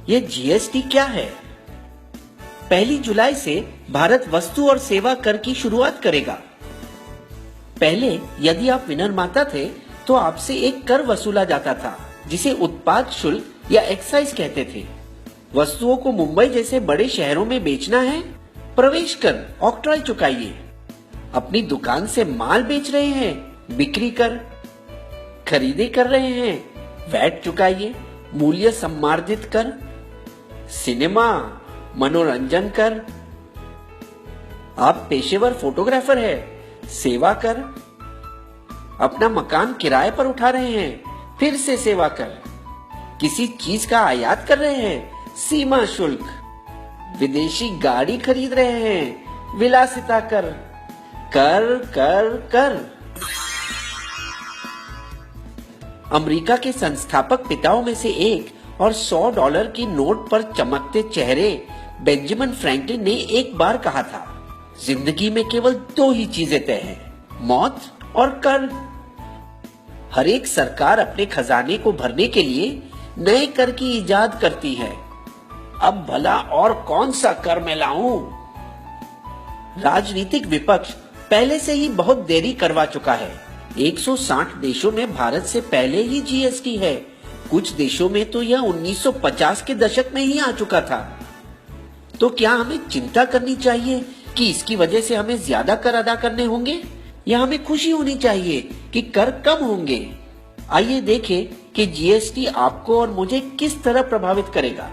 ये जीएसटी क्या है? 1 जुलाई से भारत वस्तु और सेवा कर की शुरुआत करेगा। पहले यदि आप विनिर्माता थे तो आपसे एक कर वसूला जाता था जिसे उत्पाद शुल्क या एक्साइज कहते थे। वस्तुओं को मुंबई जैसे बड़े शहरों में बेचना है, प्रवेश कर ऑक्ट्रॉय चुकाइए। अपनी दुकान से माल बेच रहे हैं, बिक्री कर। खरीदी कर रहे हैं, वैट चुकाइए। मूल्य सम्मार्जित कर, सिनेमा, मनोरंजन कर। आप पेशेवर फोटोग्राफर है, सेवा कर। अपना मकान किराए पर उठा रहे हैं, फिर से सेवा कर। किसी चीज का आयात कर रहे हैं, सीमा शुल्क। विदेशी गाड़ी खरीद रहे हैं, विलासिता कर। कर कर कर। अमेरिका के संस्थापक पिताओं में से एक और $100 की नोट पर चमकते चेहरे बेंजामिन फ्रैंकलिन ने एक बार कहा था, जिंदगी में केवल 2 ही चीजें तय हैं, मौत और कर। हर एक सरकार अपने खजाने को भरने के लिए नए कर की इजाद करती है। अब भला और कौन सा कर मैं लाऊं? राजनीतिक विपक्ष पहले से ही बहुत देरी करवा चुका है। 160 देशों में भारत से पहले ही जीएसटी है। कुछ देशों में तो यह 1950 के दशक में ही आ चुका था। तो क्या हमें चिंता करनी चाहिए कि इसकी वजह से हमें ज्यादा कर अदा करने होंगे, या हमें खुशी होनी चाहिए कि कर कम होंगे? आइए देखें कि जीएसटी आपको और मुझे किस तरह प्रभावित करेगा।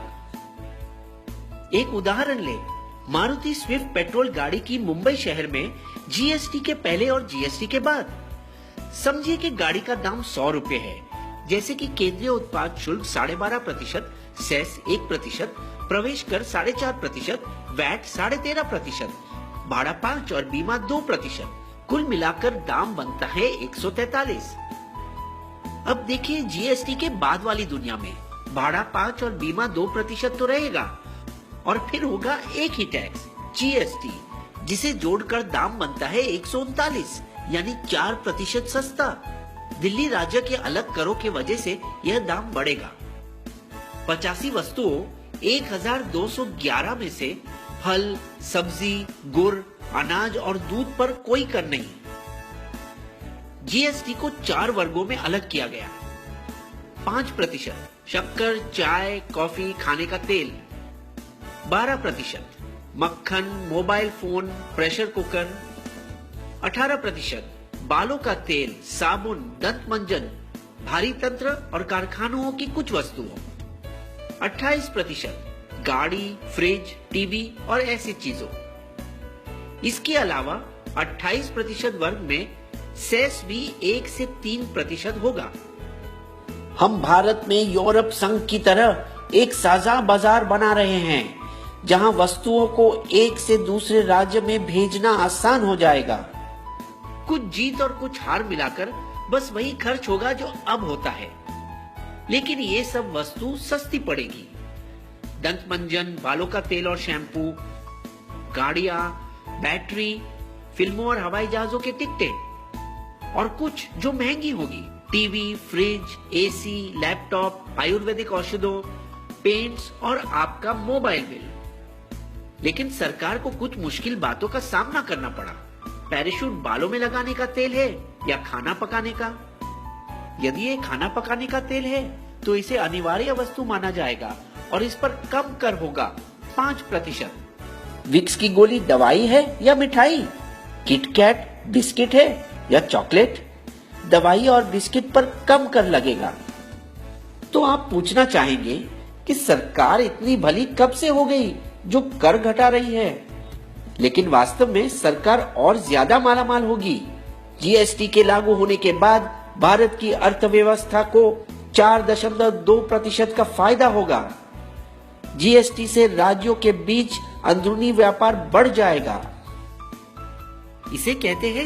एक उदाहरण ले, मारुति स्विफ्ट पेट्रोल गाड़ी की मुंबई शहर में जीएसटी के पहले और जीएसटी के बाद। समझिए कि गाड़ी का दाम 100 रुपए है, जैसे कि केंद्रीय उत्पाद शुल्क 12.5%, सेस 1%, प्रवेश कर 4.5%, वैट 13.5%, भाड़ा 5 और बीमा 2%। कुल मिलाकर दाम बनता है 143। अब देखिए जीएसटी के बाद वाली दुनिया में भाड़ा 5 और बीमा 2% तो रहेगा, और फिर होगा एक ही टैक्स जीएसटी, जिसे जोड़कर दाम बनता है 139, यानी 4% सस्ता। दिल्ली राज्य के अलग करों के वजह से यह दाम बढ़ेगा। 85 वस्तुओं 1211 में से फल, सब्जी, गुड़, अनाज और दूध पर कोई कर नहीं। जीएसटी को 4 वर्गों में अलग किया गया। 5% शक्कर, चाय, कॉफी, खाने का तेल। 12% मक्खन, मोबाइल फोन, प्रेशर कुकर। 18% बालों का तेल, साबुन, दंत मंजन, भारी तंत्र और कारखानों की कुछ वस्तुओं। 28% गाड़ी, फ्रिज, टीवी और ऐसी चीजों। इसके अलावा 28% वर्ग में सेस भी 1 से 3% होगा। हम भारत में यूरोप संघ की तरह एक साझा बाजार बना रहे हैं, जहां वस्तुओं को एक से दूसरे राज्य में भेजना आसान हो जाएगा। कुछ जीत और कुछ हार मिलाकर बस वही खर्च होगा जो अब होता है, लेकिन ये सब वस्तु सस्ती पड़ेगी। दंत मंजन, बालों का तेल और शैम्पू, गाड़ियां, बैटरी, फिल्मों और हवाई जहाजों के टिकटें, और कुछ जो महंगी होगी, TV, fridge, AC, laptop, Ayurvedic औषधों, पेंट्स और आपका मोबाइल बिल। लेकिन सरकार को कुछ मुश्किल बातों का सामना करना पड़ा। पैराशूट बालों में लगाने का तेल है या खाना पकाने का? यदि ये खाना पकाने का तेल है तो इसे अनिवार्य वस्तु माना जाएगा और इस पर कम कर होगा 5%। विक्स की गोली दवाई है या मिठाई? किटकैट बिस्किट है या चॉकलेट? दवाई और बिस्किट पर कम कर लगेगा। तो आप पूछना चाहेंगे कि सरकार इतनी भली कब से हो गई जो कर घटा रही है? लेकिन वास्तव में सरकार और ज्यादा मालामाल होगी। जीएसटी के लागू होने के बाद भारत की अर्थव्यवस्था को 4.2% का फायदा होगा। जीएसटी से राज्यों के बीच अंदरूनी व्यापार बढ़ जाएगा। इसे कहते हैं